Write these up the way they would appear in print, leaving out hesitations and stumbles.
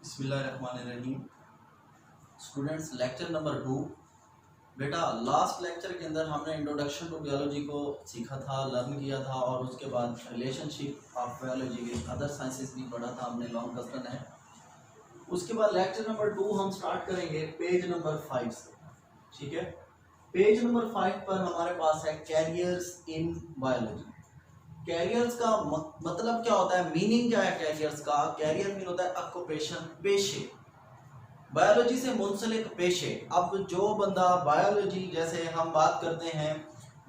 बिस्मिल्लाहिर्रहमानिर्रहीम। Students, lecture number 2। बेटा, last lecture के अंदर हमने इंट्रोडक्शन टू बायोलॉजी को सीखा था, लर्न किया था, और उसके बाद relationship of biology with other sciences भी पढ़ा था हमने, लॉन्ग क्वेश्चन है। उसके बाद लेक्चर नंबर 2 हम स्टार्ट करेंगे पेज नंबर 5 से। ठीक है, पेज नंबर 5 पर हमारे पास है कैरियर्स इन बायोलॉजी। कैरियर्स का मतलब क्या होता है, मीनिंग क्या है कैरियर्स का? कैरियर मीन होता है ऑक्यूपेशन, पेशे, बायोलॉजी से मुंसलिक पेशे। अब जो बंदा बायोलॉजी, जैसे हम बात करते हैं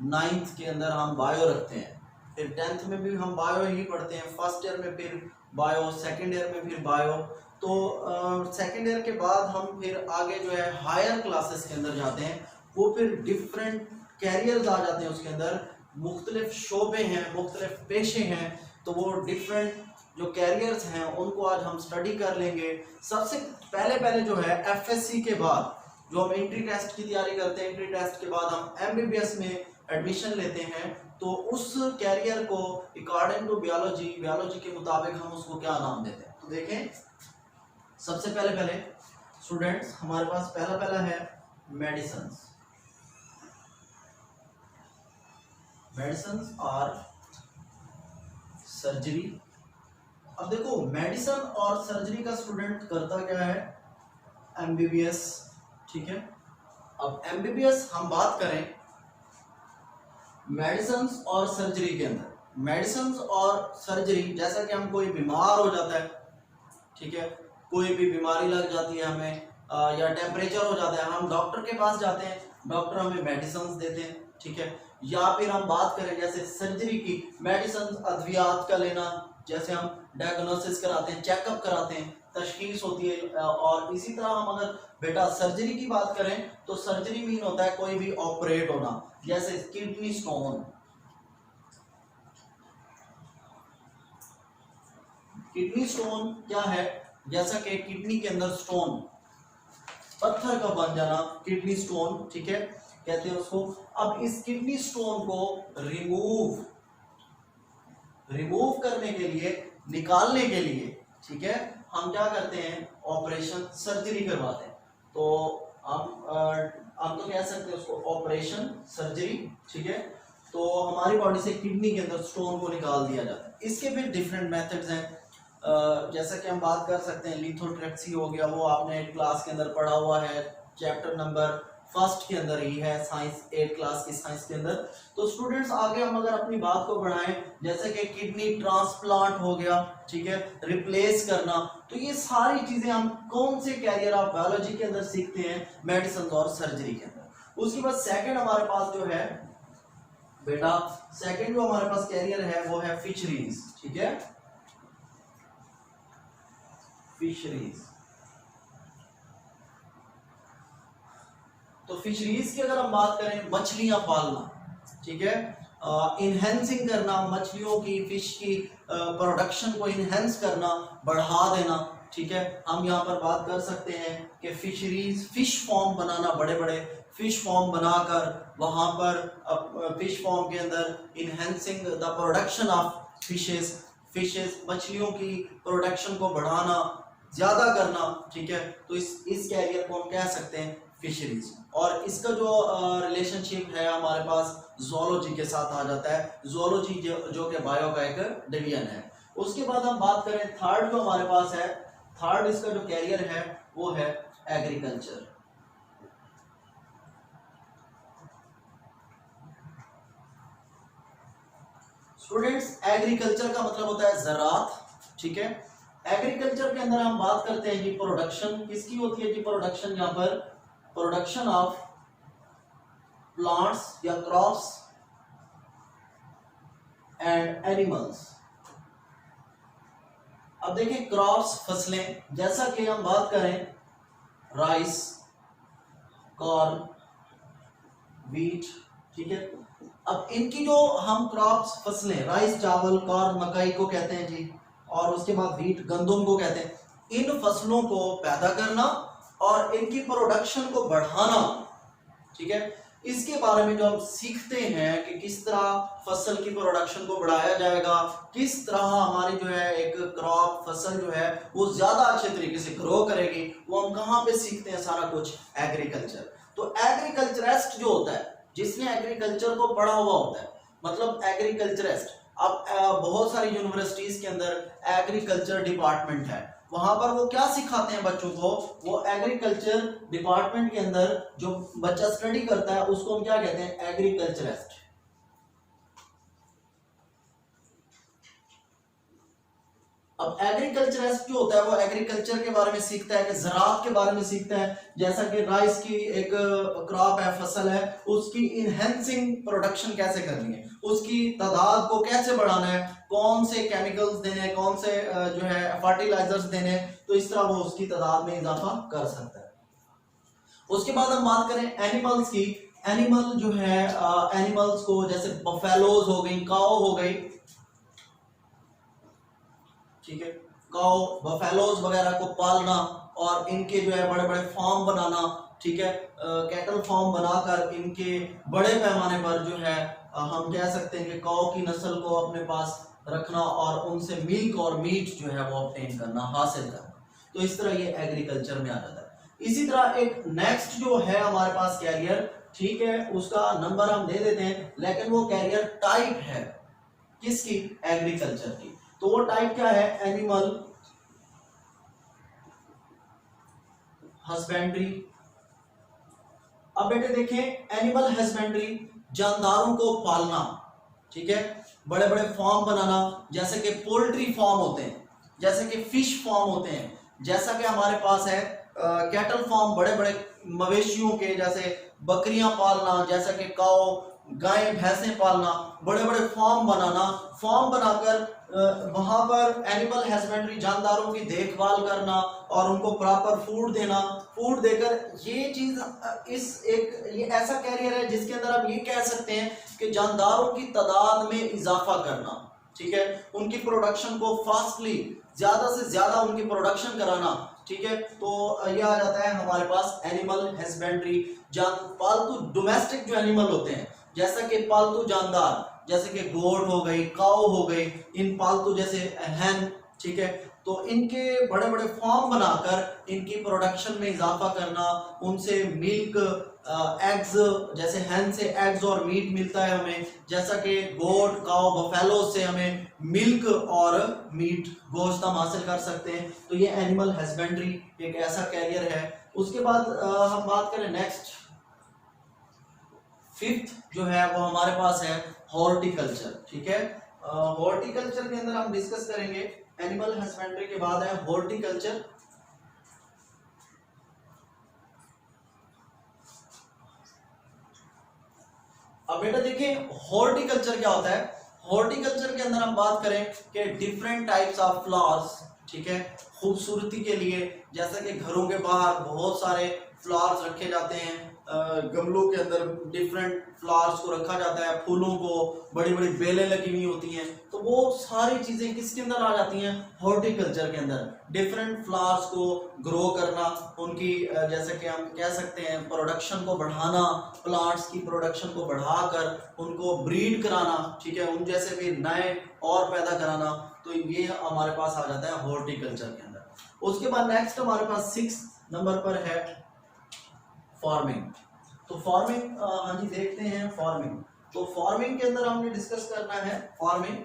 9th के अंदर हम बायो रखते हैं, फिर 10th में भी हम बायो ही पढ़ते हैं, फर्स्ट ईयर में फिर बायो, सेकेंड ईयर में फिर बायो। तो सेकेंड ईयर के बाद हम फिर आगे जो है हायर क्लासेस के अंदर जाते हैं, वो फिर डिफरेंट कैरियर्स आ जाते हैं, उसके अंदर मुख्तलिफ शोबे हैं, मुख्तलिफ पेशे हैं। तो वो डिफरेंट जो कैरियर्स हैं उनको आज हम स्टडी कर लेंगे। सबसे पहले जो है एफएससी के बाद जो हम एंट्री टेस्ट की तैयारी करते हैं, एंट्री टेस्ट के बाद हम एमबीबीएस में एडमिशन लेते हैं, तो उस कैरियर को अकॉर्डिंग टू बायोलॉजी के मुताबिक हम उसको क्या नाम देते हैं। तो देखें, सबसे पहले स्टूडेंट्स हमारे पास पहला है मेडिसिन और सर्जरी। अब देखो, मेडिसिन और सर्जरी का स्टूडेंट करता क्या है, एमबीबीएस। ठीक है, अब एमबीबीएस हम बात करें मेडिसिन और सर्जरी के अंदर, मेडिसिन और सर्जरी, जैसा कि हम कोई बीमार हो जाता है, ठीक है, कोई भी बीमारी लग जाती है हमें, या टेम्परेचर हो जाता है, हम डॉक्टर के पास जाते हैं, डॉक्टर हमें मेडिसिन देते हैं। ठीक है, या फिर हम बात करें जैसे सर्जरी की, मेडिसिन अद्वियात का लेना, जैसे हम डायग्नोसिस कराते हैं, चेकअप कराते हैं, तशखीस होती है। और इसी तरह हम अगर बेटा सर्जरी की बात करें तो सर्जरी मीन होता है कोई भी ऑपरेट होना, जैसे किडनी स्टोन। किडनी स्टोन क्या है? जैसा कि किडनी के अंदर स्टोन, पत्थर का बन जाना, किडनी स्टोन, ठीक है, कहते हैं उसको। अब इस किडनी स्टोन को रिमूव करने के लिए, निकालने के लिए, ठीक है, हम क्या करते हैं, ऑपरेशन, सर्जरी करवाते हैं। तो हम तो कह सकते हैं उसको ऑपरेशन सर्जरी। ठीक है, तो हमारी बॉडी से किडनी के अंदर स्टोन को निकाल दिया जाता है। इसके भी डिफरेंट मेथड्स हैं, जैसा कि हम बात कर सकते हैं लिथोट्रिप्सी हो गया, वो आपने क्लास के अंदर पढ़ा हुआ है, चैप्टर नंबर 1 के अंदर ही है, साइंस 8 क्लास की साइंस के अंदर। तो स्टूडेंट्स, आगे हम अगर अपनी बात को बढ़ाएं, जैसे कि किडनी ट्रांसप्लांट हो गया, ठीक है, रिप्लेस करना, तो ये सारी चीजें हम कौन से कैरियर ऑफ बायोलॉजी के अंदर सीखते हैं, मेडिसिन और सर्जरी के अंदर। उसके बाद सेकंड हमारे पास जो है बेटा, सेकंड जो हमारे पास कैरियर है वो है फिशरीज। ठीक है, फिशरीज। तो फिशरीज की अगर हम बात करें, मछलियां पालना, ठीक है, इनहेंसिंग करना, मछलियों की, फिश की प्रोडक्शन को इनहेंस करना, बढ़ा देना। ठीक है, हम यहाँ पर बात कर सकते हैं कि फिशरीज, फिश फॉर्म बनाना, बड़े बड़े फिश फॉर्म बनाकर वहां पर फिश फॉर्म के अंदर enhancing the production of fishes, मछलियों की प्रोडक्शन को बढ़ाना, ज्यादा करना। ठीक है, तो इस कैरियर को हम कह सकते हैं फिशरीज। और इसका जो रिलेशनशिप है हमारे पास ज़ूलॉजी के साथ आ जाता है, ज़ूलॉजी जो कि बायो का एक डिवीजन है। उसके बाद हम बात करें थर्ड जो हमारे पास है, थर्ड इसका जो कैरियर है वो है एग्रीकल्चर। स्टूडेंट्स, एग्रीकल्चर का मतलब होता है ज़राअत। ठीक है, एग्रीकल्चर के अंदर हम बात करते हैं जी प्रोडक्शन किसकी होती है जी, प्रोडक्शन, यहाँ पर प्रोडक्शन ऑफ प्लांट्स या क्रॉप्स एंड एनिमल्स। अब देखें, क्रॉप्स, फसलें, जैसा कि हम बात करें राइस, कॉर्न, व्हीट। ठीक है, अब इनकी जो हम क्रॉप्स, फसलें, राइस, चावल, कॉर्न, मकई को कहते हैं जी, और उसके बाद व्हीट, गंदम को कहते हैं। इन फसलों को पैदा करना और इनकी प्रोडक्शन को बढ़ाना, ठीक है, इसके बारे में जो हम सीखते हैं कि किस तरह फसल की प्रोडक्शन को बढ़ाया जाएगा, किस तरह हमारी जो है एक क्रॉप फसल जो है वो ज्यादा अच्छे तरीके से ग्रो करेगी, वो हम कहाँ पे सीखते हैं सारा कुछ? एग्रीकल्चर। तो एग्रीकल्चरिस्ट जो होता है, जिसने एग्रीकल्चर को पढ़ा हुआ होता है, मतलब एग्रीकल्चरिस्ट। अब बहुत सारी यूनिवर्सिटीज के अंदर एग्रीकल्चर डिपार्टमेंट है, वहां पर वो क्या सिखाते हैं बच्चों को? वो एग्रीकल्चर डिपार्टमेंट के अंदर जो बच्चा स्टडी करता है उसको हम क्या कहते हैं? एग्रीकल्चरिस्ट। अब एग्रीकल्चरिस्ट जो होता है वो एग्रीकल्चर के बारे में सीखता है, कि ज़राअत के बारे में सीखता है, जैसा कि राइस की एक क्रॉप है, फसल है, उसकी इनहेंसिंग प्रोडक्शन कैसे करनी है, उसकी तादाद को कैसे बढ़ाना है, कौन से केमिकल्स देने हैं, कौन से जो है फर्टिलाइजर्स देने हैं, तो इस तरह वो उसकी तादाद में इजाफा कर सकता है। उसके बाद हम बात करें एनिमल्स की। एनिमल जो है एनिमल्स को जैसे बफेलोज हो गई, काऊ हो गई, ठीक है, काऊ बफेलोज वगैरह को पालना और इनके जो है बड़े बड़े फार्म बनाना, ठीक है, कैटल फार्म बनाकर इनके बड़े पैमाने पर जो है हम कह सकते हैं कि काऊ की नस्ल को अपने पास रखना और उनसे मिल्क और मीट जो है वो ऑब्टेन करना, हासिल करना। तो इस तरह ये एग्रीकल्चर में आ जाता है। इसी तरह एक नेक्स्ट जो है हमारे पास कैरियर, ठीक है, उसका नंबर हम दे देते हैं, लेकिन वो कैरियर टाइप है किसकी? एग्रीकल्चर की। तो वो टाइप क्या है? Animal husbandry. अब बेटे देखें, एनिमल हस्बेंड्री जानदारों को पालना, ठीक है, बड़े बड़े फार्म बनाना, जैसे कि पोल्ट्री फार्म होते हैं, जैसे कि फिश फार्म होते हैं, जैसा कि हमारे पास है कैटल फार्म, बड़े बड़े मवेशियों के, जैसे बकरियां पालना, जैसा कि काऊ गाय भैंसें पालना, बड़े बड़े फार्म बनाना, फार्म बनाकर वहां पर एनिमल हस्बेंड्री जानदारों की देखभाल करना और उनको प्रॉपर फूड देना, फूड देकर ये चीज ये ऐसा कैरियर है जिसके अंदर आप ये कह सकते हैं कि जानदारों की तादाद में इजाफा करना, ठीक है, उनकी प्रोडक्शन को फास्टली ज्यादा से ज्यादा उनकी प्रोडक्शन कराना, ठीक है। तो ये आ जाता है हमारे पास एनिमल हस्बेंड्री। पालतू डोमेस्टिक जो एनिमल होते हैं, जैसा कि पालतू जानदार, जैसे कि गोट हो गई, काऊ हो गई, इन पालतू जैसे हैन, ठीक है, तो इनके बड़े बड़े फार्म बनाकर इनकी प्रोडक्शन में इजाफा करना, उनसे मिल्क, एग्स, जैसे हैन से एग्स और मीट मिलता है हमें, जैसा कि गोट, काऊ, बफेलो से हमें मिल्क और मीट, गोश्त हम हासिल कर सकते हैं। तो ये एनिमल हस्बेंड्री एक ऐसा कैरियर है। उसके बाद हम बात करें नेक्स्ट, फिफ्थ जो है वो हमारे पास है हॉर्टिकल्चर, ठीक है। हॉर्टिकल्चर के अंदर हम डिस्कस करेंगे, एनिमल हस्बेंड्री के बाद है हॉर्टिकल्चर। अब बेटा देखिए हॉर्टिकल्चर क्या होता है। हॉर्टिकल्चर के अंदर हम बात करें कि डिफरेंट टाइप्स ऑफ फ्लावर्स, ठीक है, खूबसूरती के लिए, जैसा कि घरों के बाहर बहुत सारे फ्लावर्स रखे जाते हैं, गमलों के अंदर डिफरेंट फ्लावर्स को रखा जाता है, फूलों को, बड़ी बड़ी बेलें लगी हुई होती हैं, तो वो सारी चीजें किसके अंदर आ जाती हैं? हॉर्टिकल्चर के अंदर। डिफरेंट फ्लावर्स को ग्रो करना, उनकी जैसे कि हम कह सकते हैं प्रोडक्शन को बढ़ाना, प्लांट्स की प्रोडक्शन को बढ़ाकर उनको ब्रीड कराना, ठीक है, उन जैसे भी नए और पैदा कराना, तो ये हमारे पास आ जाता है हॉर्टिकल्चर के अंदर। उसके बाद नेक्स्ट हमारे पास 6 नंबर पर है फार्मिंग। तो फार्मिंग, हाँ जी देखते हैं फार्मिंग। तो फार्मिंग के अंदर हमने डिस्कस करना है फार्मिंग,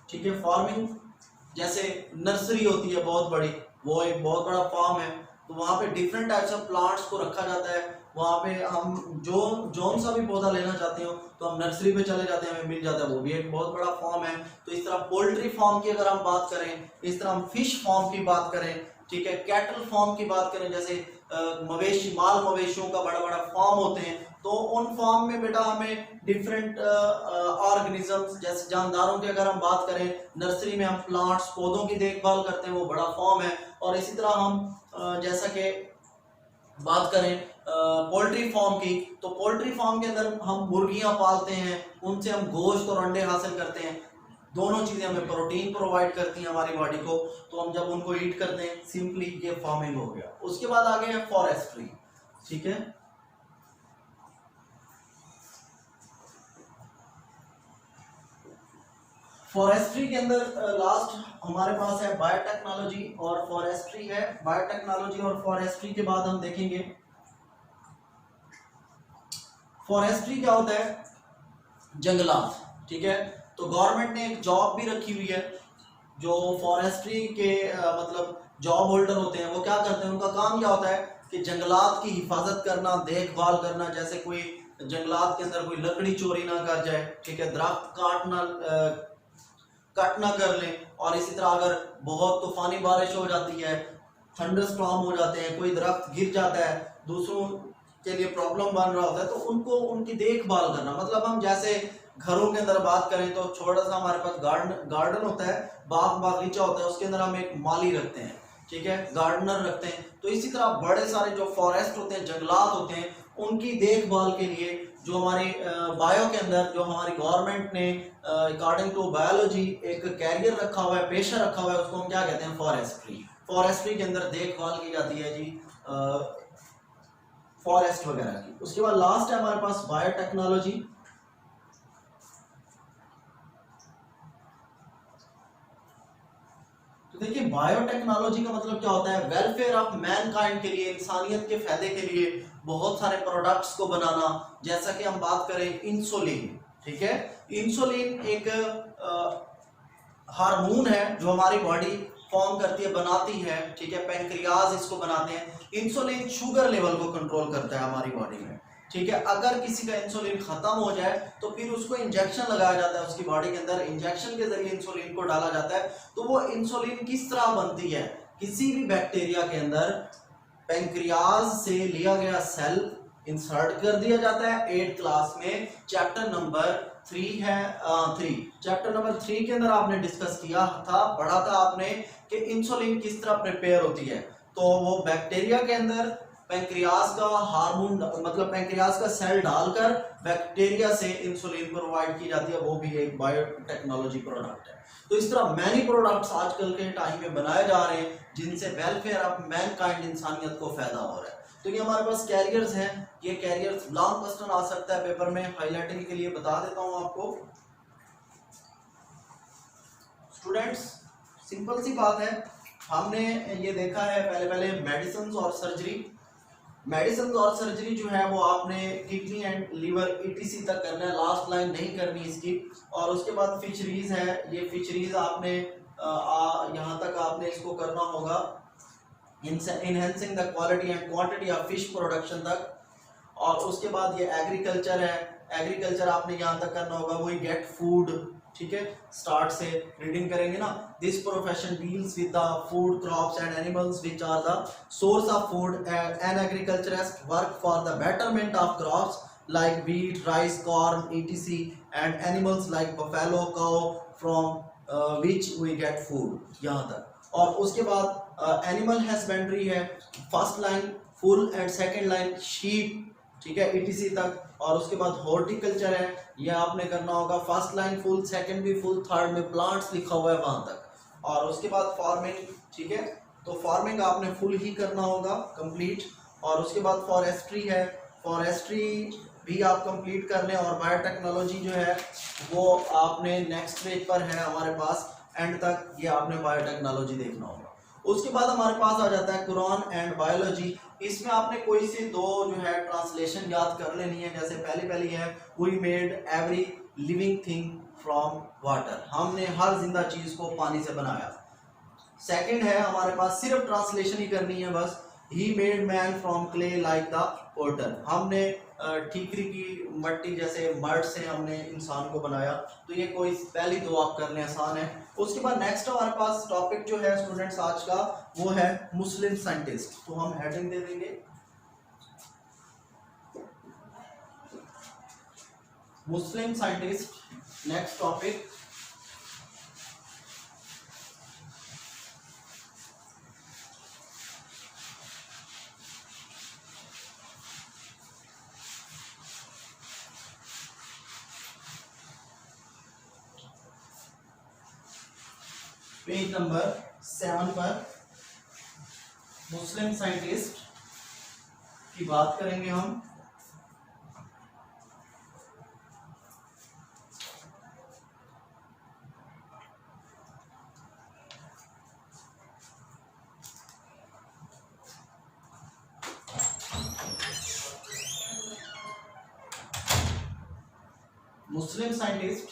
ठीक है। फार्मिंग जैसे नर्सरी होती है बहुत बड़ी, वो एक बहुत बड़ा फार्म है, तो वहां पे डिफरेंट टाइप्स ऑफ प्लांट्स को रखा जाता है। वहां पे हम जो सा भी पौधा लेना चाहते हो तो हम नर्सरी पे चले जाते हैं, हमें मिल जाता है, वो भी एक बहुत बड़ा फार्म है। तो इस तरह पोल्ट्री फार्म की अगर हम बात करें, इस तरह हम फिश फार्म की बात करें, ठीक है, कैटल फार्म की बात करें, जैसे मवेशी, माल मवेशियों का बड़ा बड़ा फार्म होते हैं, तो उन फार्म में बेटा हमें डिफरेंट ऑर्गेनिजम्स, जैसे जानदारों की अगर हम बात करें, नर्सरी में हम प्लांट्स, पौधों की देखभाल करते हैं, वो बड़ा फार्म है। और इसी तरह हम जैसा कि बात करें पोल्ट्री फार्म की, तो पोल्ट्री फार्म के अंदर हम मुर्गियां पालते हैं, उनसे हम गोश्त और अंडे हासिल करते हैं। दोनों चीजें हमें प्रोटीन प्रोवाइड करती हैं हमारी बॉडी को, तो हम जब उनको ईट करते हैं सिंपली ये फार्मिंग हो गया। उसके बाद आगे है फॉरेस्ट्री, ठीक है। फॉरेस्ट्री के अंदर लास्ट हमारे पास है बायोटेक्नोलॉजी और फॉरेस्ट्री है। बायोटेक्नोलॉजी और फॉरेस्ट्री के बाद हम देखेंगे फॉरेस्ट्री क्या होता है, जंगलात, ठीक है। तो गवर्नमेंट ने एक जॉब भी रखी हुई है, जो फॉरेस्ट्री के मतलब जॉब होल्डर होते हैं वो क्या करते हैं, उनका काम क्या होता है कि जंगलात की हिफाजत करना, देखभाल करना, जैसे कोई जंगलात के अंदर कोई लकड़ी चोरी ना कर जाए, ठीक है, दरख्त कट ना कर ले, और इसी तरह अगर बहुत तूफानी बारिश हो जाती है, थंडरस्टॉर्म हो जाते हैं, कोई दरख्त गिर जाता है, दूसरों के लिए प्रॉब्लम बन रहा होता है, तो उनको उनकी देखभाल करना, मतलब हम जैसे घरों के अंदर बात करें तो छोटा सा हमारे पास गार्डन होता है, बागीचा होता है, उसके अंदर हम एक माली रखते हैं, ठीक है, गार्डनर रखते हैं। तो इसी तरह बड़े सारे जो फॉरेस्ट होते हैं, जंगलात होते हैं, उनकी देखभाल के लिए जो हमारी बायो के अंदर जो हमारी गवर्नमेंट ने अकॉर्डिंग टू बायोलॉजी एक कैरियर रखा हुआ है, पेशा रखा हुआ है, उसको हम क्या कहते हैं, फॉरेस्ट्री। फॉरेस्ट्री के अंदर देखभाल की जाती है जी फॉरेस्ट वगैरह की। उसके बाद लास्ट है हमारे पास बायोटेक्नोलॉजी। तो देखिए बायोटेक्नोलॉजी का मतलब क्या होता है, वेलफेयर ऑफ मैनकाइंड के लिए, इंसानियत के फायदे के लिए बहुत सारे प्रोडक्ट्स को बनाना। जैसा कि हम बात करें इंसुलिन, ठीक है, इंसुलिन एक हार्मोन है जो हमारी बॉडी फॉर्म करती है, बनाती है, ठीक है, पैंक्रियाज इसको बनाते हैं। इंसुलिन शुगर लेवल को कंट्रोल करता है हमारी बॉडी में, ठीक है। अगर किसी का इंसुलिन खत्म हो जाए तो फिर उसको इंजेक्शन लगाया जाता है उसकी बॉडी के अंदर, इंजेक्शन के जरिए इंसुलिन को डाला जाता है। तो वो इंसुलिन किस तरह बनती है, किसी भी बैक्टीरिया के अंदर पैंक्रियाज से लिया गया सेल इंसर्ट कर दिया जाता है। 8th क्लास में चैप्टर नंबर 3 है, 3 चैप्टर नंबर 3 के अंदर आपने डिस्कस किया था, पढ़ा था आपने कि इंसुलिन किस तरह प्रिपेयर होती है। तो वो बैक्टीरिया के अंदर पैंक्रियाज का हार्मोन, मतलब पैंक्रियाज का सेल डालकर बैक्टीरिया से इंसुलिन प्रोवाइड की जाती है, वो भी एक बायोटेक्नोलॉजी प्रोडक्ट है। तो इस तरह मैनी प्रोडक्ट्स आजकल के टाइम में बनाए जा रहे हैं जिनसे वेलफेयर ऑफ मैनकाइंड, इंसानियत को फायदा हो रहा है। तो ये हमारे पास कैरियर्स हैं, ये कैरियर्स लॉन्ग क्वेश्चन आ सकता है पेपर में, हाईलाइटिंग के लिए बता देता हूं आपको। स्टूडेंट्स सिंपल सी बात है, हमने ये देखा है पहले मेडिसिन और सर्जरी। मेडिसिन और सर्जरी जो है वो आपने किडनी एंड लीवर ईटीसी तक करना है, लास्ट लाइन नहीं करनी इसकी। और उसके बाद फिशरीज है, ये फिशरीज आपने यहाँ तक आपने इसको करना होगा, enhancing the quality and quantity of fish production तक। और उसके बाद ये एग्रीकल्चर है, एग्रीकल्चर आपने यहाँ तक करना होगा, वही गेट फूड, ठीक है, स्टार्ट से रीडिंग करेंगे ना। This profession deals with the food crops and animals which are the source of food and agriculturist work for the betterment of crops like wheat, rice, corn, etc and animals like buffalo, cow from which we get food, यहाँ तक। और उसके बाद animal husbandry है, first line full and second line sheep, ठीक है, etc तक। और उसके बाद हॉर्टिकल्चर है, ये आपने करना होगा, फर्स्ट लाइन फुल, सेकंड भी फुल, थर्ड में प्लांट्स लिखा हुआ है वहां तक। और उसके बाद फार्मिंग, ठीक है, तो फार्मिंग आपने फुल ही करना होगा कंप्लीट। और उसके बाद फॉरेस्ट्री है, फॉरेस्ट्री भी आप कंप्लीट कर लें। और बायोटेक्नोलॉजी जो है वो आपने नेक्स्ट पेज पर है हमारे पास, एंड तक ये आपने बायोटेक्नोलॉजी देखना होगा। उसके बाद हमारे पास आ जाता है कुरान एंड बायोलॉजी। इसमें आपने कोई से दो जो है ट्रांसलेशन याद कर लेनी है। जैसे पहली है we made every living thing from water, हमने हर जिंदा चीज को पानी से बनाया। सेकंड है हमारे पास सिर्फ ट्रांसलेशन ही करनी है बस, he made man from clay like the porter, हमने ठीकरी की मट्टी जैसे मड से हमने इंसान को बनाया। तो ये कोई पहली दो आप कर लें, आसान है। उसके बाद नेक्स्ट हमारे पास टॉपिक जो है स्टूडेंट्स आज का वो है मुस्लिम साइंटिस्ट। तो हम हेडिंग दे देंगे मुस्लिम scientist. Next topic page number 7 पर मुस्लिम साइंटिस्ट की बात करेंगे हम। मुस्लिम साइंटिस्ट,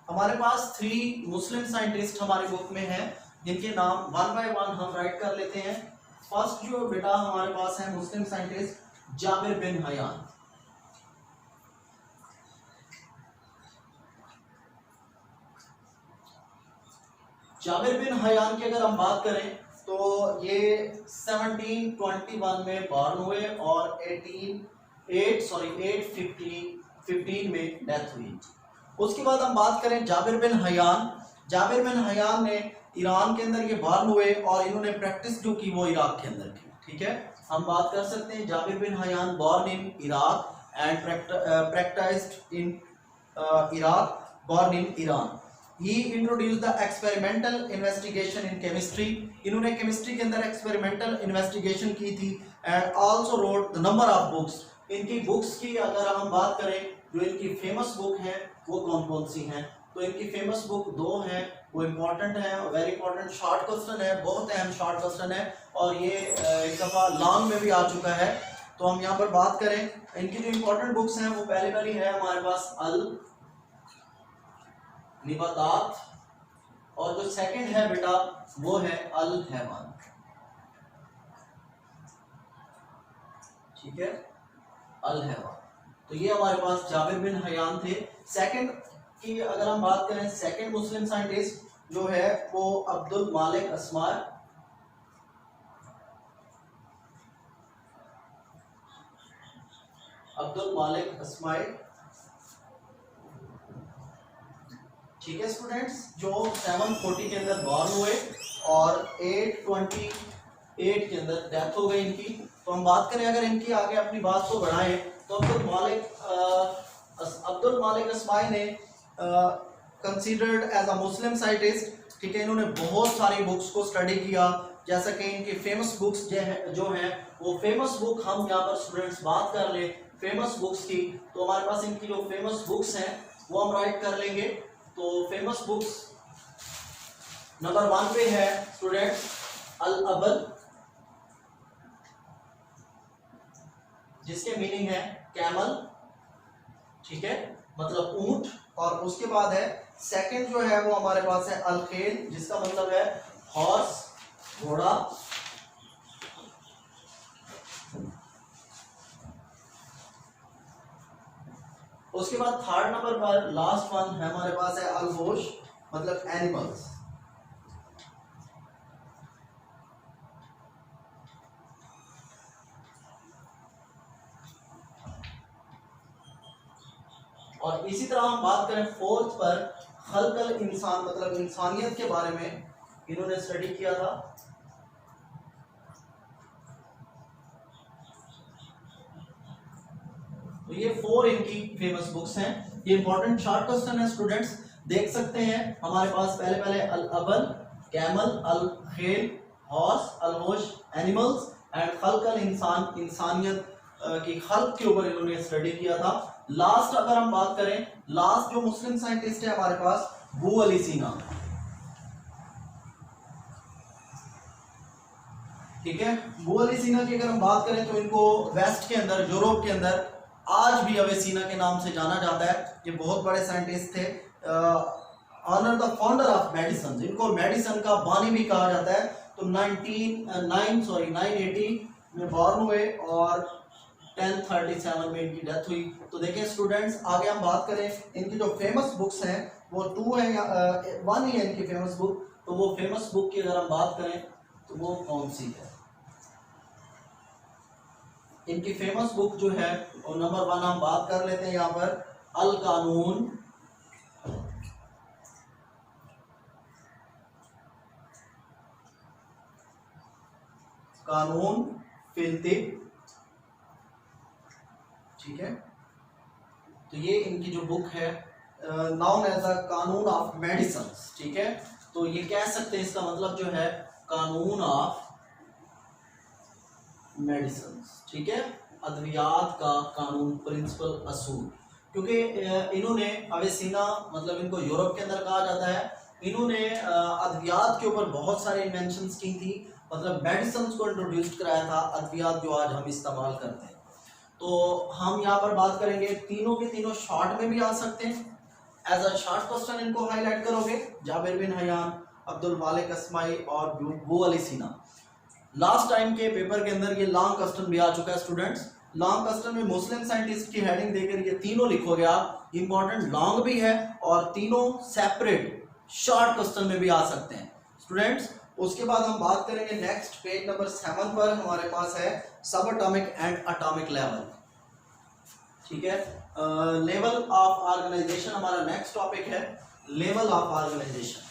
हमारे पास 3 मुस्लिम साइंटिस्ट हमारी बुक में हैं, जिनके नाम वन बाय वन हम राइट कर लेते हैं। फर्स्ट जो बेटा हमारे पास है Muslim scientist Jabir bin Hayyan. Jabir bin Hayyan की अगर हम बात करें तो ये 1721 में बॉर्न हुए और 815 में डेथ हुई। उसके बाद हम बात करें Jabir bin Hayyan. Jabir bin Hayyan ने ईरान के अंदर ये बॉर्न हुए और इन्होंने प्रैक्टिस जो की वो इराक के अंदर की। ठीक है, हम बात कर सकते हैं Jabir bin Hayyan born in Iraq and practised in Iraq, born in Iran. He introduced the experimental investigation in chemistry. इन्होंने केमिस्ट्री के अंदर एक्सपेरिमेंटल इन्वेस्टिगेशन की थी and also wrote the number of books. इनकी बुक्स की अगर हम बात करें, जो इनकी फेमस बुक है वो कौन कौन सी हैं, तो इनकी फेमस बुक 2 हैं, वो इम्पोर्टेंट है, वेरी इंपॉर्टेंट शॉर्ट क्वेश्चन है, बहुत अहम शॉर्ट क्वेश्चन है और ये एक दफ़ा लॉन्ग में भी आ चुका है। तो हम यहाँ पर बात करें इनकी जो इम्पोर्टेंट बुक्स हैं, वो पहले वाली है हमारे पास अल निबातात, और जो सेकंड है बेटा वो है अल हैवान। ठीक है, अल हैवान। तो ये हमारे पास जाबिर बिन हयान थे। सेकंड की अगर हम बात करें, सेकंड मुस्लिम साइंटिस्ट जो है वो अब्दुल मालिक अस्माई। अब्दुल मालिक अस्माई, ठीक है स्टूडेंट्स, जो 740 के अंदर बॉर्न हुए और 828 के अंदर डेथ हो गई इनकी। तो हम बात करें, अगर इनकी आगे अपनी बात को बढ़ाएं तो अब्दुल मालिक अस्माई ने considered as a Muslim scientist. ठीक है, इन्होंने बहुत सारी बुक्स को स्टडी किया, जैसा कि इनकी फेमस बुक्स जो हैं वो फेमस बुक हम यहाँ पर स्टूडेंट्स बात कर ले फेमस बुक्स की। तो हमारे पास इनकी जो फेमस बुक्स हैं वो हम राइट कर लेंगे। तो फेमस बुक्स नंबर 1 पे है स्टूडेंट्स अल अबल, जिसके मीनिंग है कैमल। ठीक है, मतलब ऊंट। और उसके बाद है सेकंड जो है वो हमारे पास है अल खेल, जिसका मतलब है हॉर्स, घोड़ा। उसके बाद थर्ड नंबर पर लास्ट वन है हमारे पास है अल होश, मतलब एनिमल्स। और इसी तरह हम बात करें फोर्थ पर खल्कल इंसान, मतलब इंसानियत के बारे में इन्होंने स्टडी किया था। तो ये 4 इनकी फेमस बुक्स हैं। ये इंपॉर्टेंट शॉर्ट क्वेश्चन है स्टूडेंट्स, देख सकते हैं हमारे पास पहले अल अबल, कैमल, अल खेल, हॉर्स, अल होश, एनिमल्स एंड खल्कल इंसान, इंसानियत की खल्क के ऊपर इन्होंने स्टडी किया था। लास्ट अगर हम बात करें, लास्ट जो मुस्लिम साइंटिस्ट है हमारे पास अबू अली सीना। ठीक है, अबू अली सीना की अगर हम बात करें तो इनको वेस्ट के अंदर, यूरोप के अंदर आज भी अवेसीना के नाम से जाना जाता है। ये बहुत बड़े साइंटिस्ट थे, honour the founder of medicine, इनको मेडिसिन का बानी भी कहा जाता है। तो 980 में बॉर्न हुए और 1037 में इनकी डेथ हुई। तो देखिए स्टूडेंट्स, आगे हम बात करें, इनकी जो फेमस बुक्स हैं वो 2 हैं, 1 ही है इनकी फेमस बुक। तो वो फेमस बुक की अगर हम बात करें तो वो कौन सी है? इनकी फेमस बुक जो है और नंबर 1 हम बात कर लेते हैं यहाँ पर अल कानून, कानून फिल तिब। ठीक है, तो ये इनकी जो बुक है नाउन एज अ कानून ऑफ मेडिसिन। ठीक है, तो ये कह सकते हैं इसका मतलब जो है कानून ऑफ मेडिसिन, ठीक है, अद्वियात का कानून, प्रिंसिपल असूल। क्योंकि इन्होंने अवेसिना, मतलब इनको यूरोप के अंदर कहा जाता है, इन्होंने अद्वियात के ऊपर बहुत सारे इन्वेंशंस की थी, मतलब मेडिसिन को इंट्रोड्यूस कराया था, अद्वियात जो आज हम इस्तेमाल करते हैं। तो हम यहाँ पर बात करेंगे, तीनों के तीनों शॉर्ट में भी आ सकते हैं, एज अ शॉर्ट क्वेश्चन इनको हाईलाइट करोगे, Jabir bin Hayyan, Abdul Malik अस्माई और बू अली सीना। लास्ट टाइम के पेपर के अंदर ये लॉन्ग क्वेश्चन भी आ चुका है स्टूडेंट्स। लॉन्ग क्वेश्चन में मुस्लिम साइंटिस्ट की हेडिंग देकर ये तीनों लिखोगे आप, इंपॉर्टेंट लॉन्ग भी है और तीनों सेपरेट शॉर्ट क्वेश्चन में भी आ सकते हैं स्टूडेंट्स। उसके बाद हम बात करेंगे नेक्स्ट पेज नंबर 7 पर हमारे पास है सब एटॉमिक एंड एटॉमिक लेवल, ठीक है। लेवल ऑफ ऑर्गेनाइजेशन हमारा नेक्स्ट टॉपिक है, level of organisation.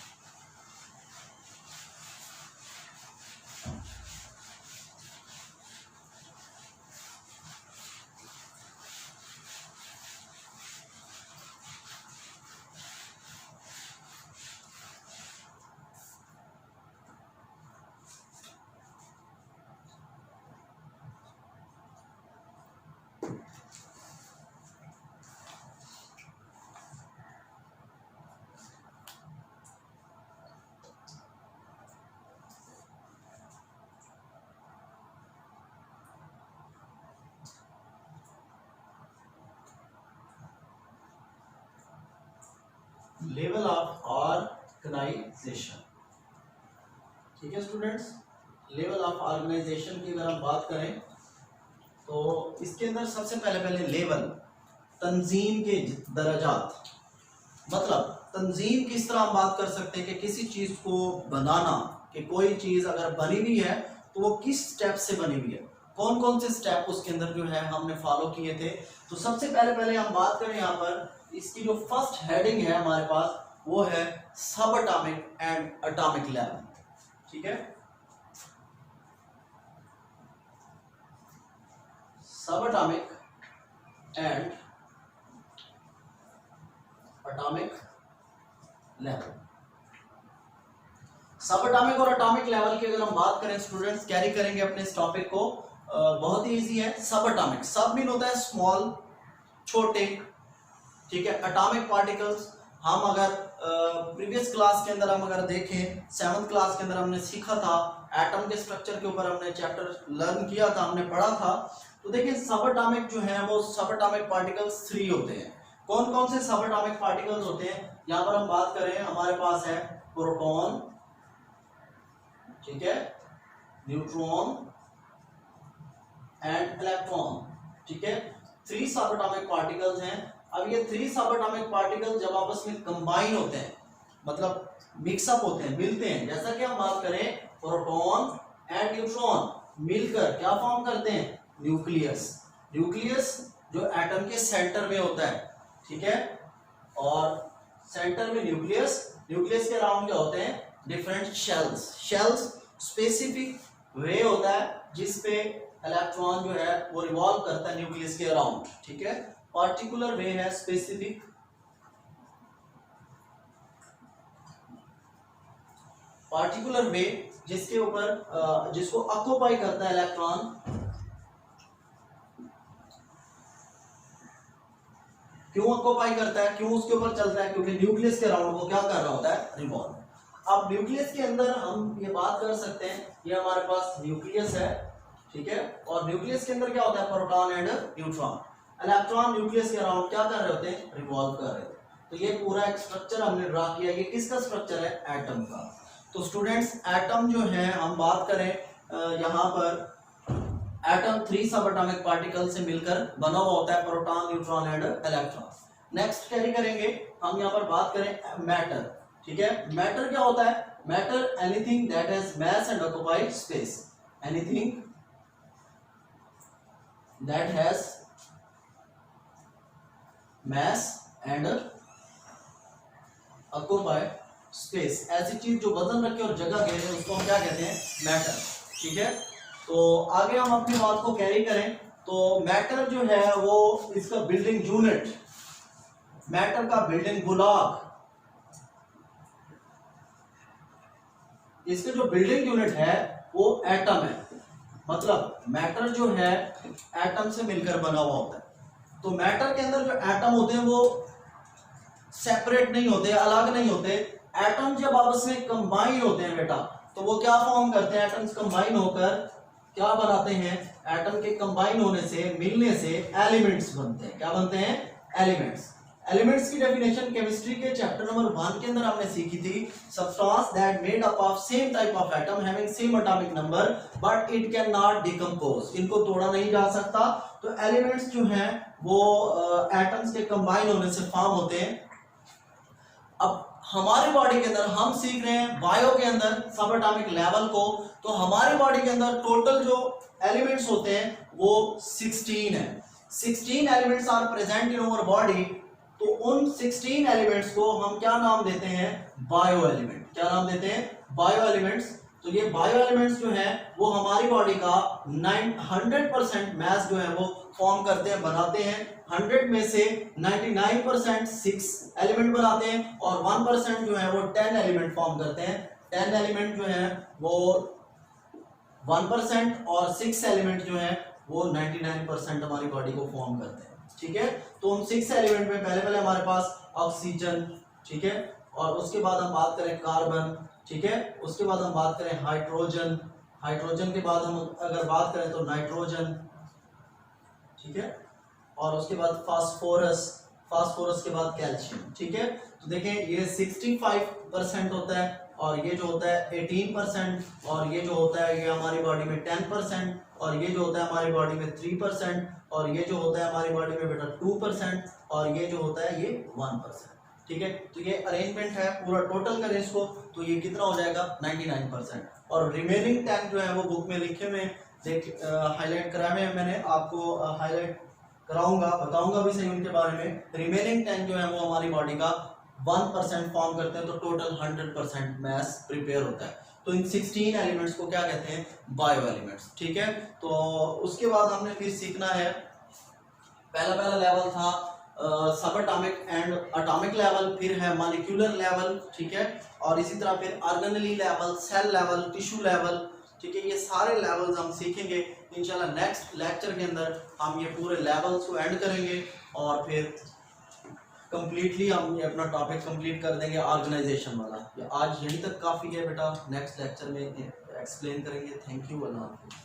Level of organisation, ठीक है स्टूडेंट्स। लेवल ऑफ ऑर्गेनाइजेशन की अगर हम बात करें तो इसके अंदर सबसे पहले लेवल, तंजीम के दर्जात, मतलब तंजीम किस तरह हम बात कर सकते हैं कि किसी चीज को बनाना, कि कोई चीज अगर बनी हुई है तो वो किस स्टेप से बनी हुई है, कौन कौन से स्टेप उसके अंदर जो है हमने फॉलो किए थे। तो सबसे पहले हम बात करें यहाँ पर, इसकी जो फर्स्ट हेडिंग है हमारे पास वो है सब एटॉमिक एंड एटॉमिक लेवल, ठीक है। सब एटॉमिक एंड एटॉमिक लेवल। सब एटॉमिक और एटॉमिक लेवल की अगर हम बात करें स्टूडेंट्स, कैरी करेंगे अपने इस टॉपिक को, बहुत ही इजी है। सब एटॉमिक, सब मीन होता है स्मॉल, छोटे, ठीक है। एटॉमिक पार्टिकल्स, हम अगर प्रीवियस क्लास के अंदर हम अगर देखें, 7th क्लास के अंदर हमने सीखा था, एटम के स्ट्रक्चर के ऊपर हमने चैप्टर लर्न किया था, हमने पढ़ा था। तो देखिए सब एटॉमिक जो है वो सब एटॉमिक पार्टिकल्स 3 होते हैं। कौन कौन से सब एटॉमिक पार्टिकल्स होते हैं, यहाँ पर हम बात करें, हमारे पास है प्रोटॉन, ठीक है, न्यूट्रॉन एंड इलेक्ट्रॉन, ठीक है। 3 सब एटॉमिक पार्टिकल्स हैं। अब ये 3 सब एटॉमिक पार्टिकल्स जब आपस में कंबाइन होते हैं, मतलब मिक्सअप होते हैं, मिलते हैं, जैसा कि हम बात करें प्रोटॉन एंड न्यूट्रॉन मिलकर क्या फॉर्म करते हैं, न्यूक्लियस। न्यूक्लियस जो एटम के सेंटर में होता है, ठीक है, और सेंटर में न्यूक्लियस, न्यूक्लियस के अराउंड क्या होते हैं, different shells. Shells specific way होता है जिसपे इलेक्ट्रॉन जो है वो रिवॉल्व करता है न्यूक्लियस के अराउंड, ठीक है। पार्टिकुलर वे है स्पेसिफिक, पार्टिकुलर वे जिसके ऊपर जिसको ऑक्युपाई करता है इलेक्ट्रॉन। क्यों ऑक्युपाई करता है, क्यों उसके ऊपर चलता है, क्योंकि न्यूक्लियस के अराउंड वो क्या कर रहा होता है, रिवॉल्व। अब न्यूक्लियस के अंदर हम ये बात कर सकते हैं, ये हमारे पास न्यूक्लियस है, ठीक है, और न्यूक्लियस के अंदर क्या होता है, proton and neutron. Electron nucleus के अराउंड क्या कर रहे होते हैं, रिवॉल्व कर रहे हैं। तो ये पूरा एक स्ट्रक्चर हमने ड्रा किया, ये किसका स्ट्रक्चर है, एटम का। तो स्टूडेंट्स एटम जो है हम बात करें यहाँ पर, एटम 3 सब एटॉमिक पार्टिकल से मिलकर बना हुआ होता है, proton, neutron and electron. Next carry करेंगे हम यहाँ पर बात करें मैटर, ठीक है। मैटर क्या होता है, matter anything that has mass and occupied space, anything that has mass and occupied space, ऐसी चीज जो वजन रखे और जगह घेरे उसको हम क्या कहते हैं, मैटर, ठीक है। तो आगे हम अपनी बात को कैरी करें तो मैटर जो है वो इसका बिल्डिंग यूनिट, मैटर का बिल्डिंग ब्लॉक, इसके जो बिल्डिंग यूनिट है वो एटम है, मतलब मैटर जो है एटम से मिलकर बना हुआ होता है। तो मैटर के अंदर जो एटम होते हैं वो सेपरेट नहीं होते, अलग नहीं होते। एटम जब आपस में कंबाइन होते हैं बेटा, तो वो क्या फॉर्म करते हैं, एटम्स कंबाइन होकर क्या बनाते हैं, एटम के कंबाइन होने से, मिलने से एलिमेंट्स बनते हैं। क्या बनते हैं, एलिमेंट्स। एलिमेंट्स की डेफिनेशन केमिस्ट्री के चैप्टर नंबर 1 के अंदर हमने सीखी थी। Substance that made up of same type of atom having same atomic number but it can not decompose, इनको तोड़ा नहीं जा सकता। तो एलिमेंट्स जो हैं वो एटम्स के कंबाइन होने से फॉर्म होते हैं। अब हमारी बॉडी के अंदर हम सीख रहे हैं बायो के अंदर सब एटॉमिक लेवल को। तो हमारी बॉडी के अंदर टोटल जो एलिमेंट्स होते हैं वो 16 है। 16 elements are present in our body. तो उन 16 एलिमेंट्स को हम क्या नाम देते हैं, बायो एलिमेंट। क्या नाम देते हैं, बायो एलिमेंट्स। तो ये बायो एलिमेंट्स जो है वो हमारी बॉडी का 100% मास जो है वो फॉर्म करते हैं, बनाते हैं। 100 में से 99% 6 एलिमेंट बनाते हैं और 1% जो है वो 10 एलिमेंट फॉर्म करते हैं। 10 एलिमेंट जो है वो 1% और 6 एलिमेंट जो है वो 99% हमारी बॉडी को फॉर्म करते हैं। ठीक है, तो उन 6 एलिमेंट में पहले हमारे पास ऑक्सीजन, ठीक है, और उसके बाद हम बात करें कार्बन, ठीक है, उसके बाद हम बात करें हाइड्रोजन, हाइड्रोजन के बाद हम अगर बात करें तो नाइट्रोजन, ठीक है, और उसके बाद फास्फोरस, फास्फोरस के बाद कैल्शियम। ठीक है, तो देखें ये 65% होता है और ये जो होता है 18% और ये जो होता है ये हमारी बॉडी में 10% और ये जो होता है हमारी बॉडी में 3% और ये जो होता है हमारी बॉडी में बेटा 2% और ये जो होता है ये 1%। ठीक है, तो ये अरेंजमेंट है, पूरा टोटल करें इसको तो ये कितना हो जाएगा 99%। और रिमेनिंग 10 जो है वो बुक में लिखे हुए देख हाईलाइट कराए हुए हैं, मैंने आपको हाईलाइट कराऊंगा, बताऊंगा भी सही उनके बारे में। रिमेनिंग 10 जो है वो हमारी बॉडी का 1% फॉर्म करते हैं, तो टोटल 100% मास प्रिपेयर होता है। तो इन 16 एलिमेंट्स को क्या कहते हैं, बायो एलिमेंट्स। ठीक है, तो उसके बाद हमने फिर सीखना है, पहला लेवल था सब एटॉमिक एंड एटॉमिक लेवल, फिर है मॉलिक्यूलर लेवल, ठीक है, और इसी तरह फिर organelle level, cell level, tissue level. ठीक है, ये सारे लेवल्स हम सीखेंगे इंशाल्लाह। नेक्स्ट लेक्चर के अंदर हम ये पूरे लेवल्स को ऐड करेंगे और फिर कंप्लीटली हम ये अपना टॉपिक कंप्लीट कर देंगे ऑर्गेनाइजेशन वाला। आज यहीं तक काफ़ी है बेटा, नेक्स्ट लेक्चर में एक्सप्लेन करेंगे। थैंक यू, अल्लाह हाफिज़।